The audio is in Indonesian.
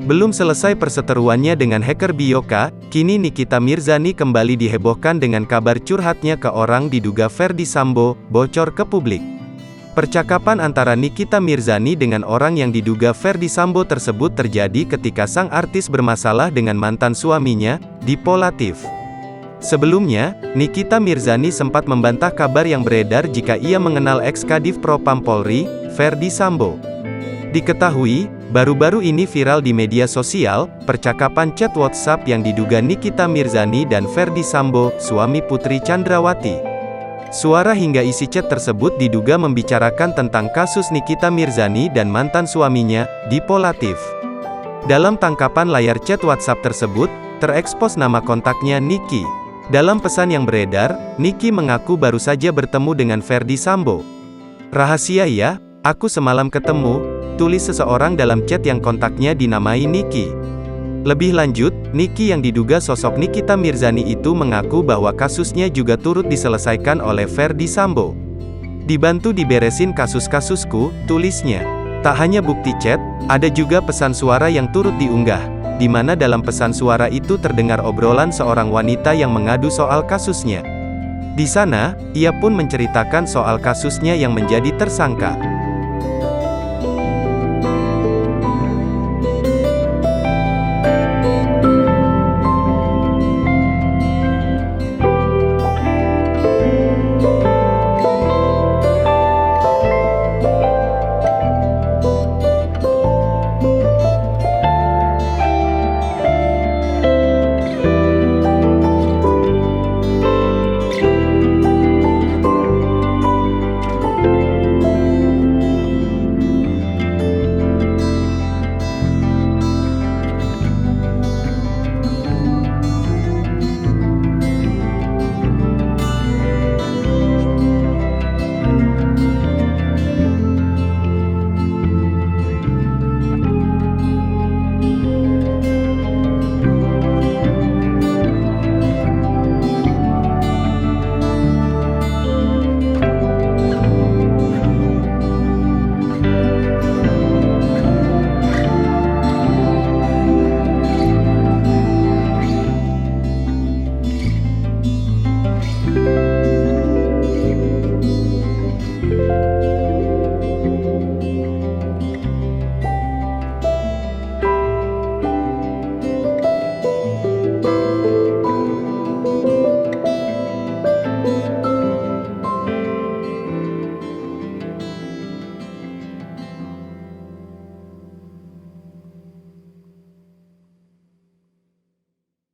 Belum selesai perseteruannya dengan hacker Biyoka, kini Nikita Mirzani kembali dihebohkan dengan kabar curhatnya ke orang diduga Ferdy Sambo, bocor ke publik. Percakapan antara Nikita Mirzani dengan orang yang diduga Ferdy Sambo tersebut terjadi ketika sang artis bermasalah dengan mantan suaminya, Dipo Latif. Sebelumnya, Nikita Mirzani sempat membantah kabar yang beredar jika ia mengenal ex-Kadif Propam Polri, Ferdy Sambo. Diketahui, baru-baru ini viral di media sosial, percakapan chat WhatsApp yang diduga Nikita Mirzani dan Ferdy Sambo, suami Putri Chandrawati. Suara hingga isi chat tersebut diduga membicarakan tentang kasus Nikita Mirzani dan mantan suaminya, Dipo Latif. Dalam tangkapan layar chat WhatsApp tersebut, terekspos nama kontaknya Niki. Dalam pesan yang beredar, Niki mengaku baru saja bertemu dengan Ferdy Sambo. "Rahasia ya, aku semalam ketemu," tulis seseorang dalam chat yang kontaknya dinamai Niki. Lebih lanjut, Niki yang diduga sosok Nikita Mirzani itu mengaku bahwa kasusnya juga turut diselesaikan oleh Ferdy Sambo. "Dibantu diberesin kasus-kasusku," tulisnya. Tak hanya bukti chat, ada juga pesan suara yang turut diunggah, di mana dalam pesan suara itu terdengar obrolan seorang wanita yang mengadu soal kasusnya. Di sana, ia pun menceritakan soal kasusnya yang menjadi tersangka.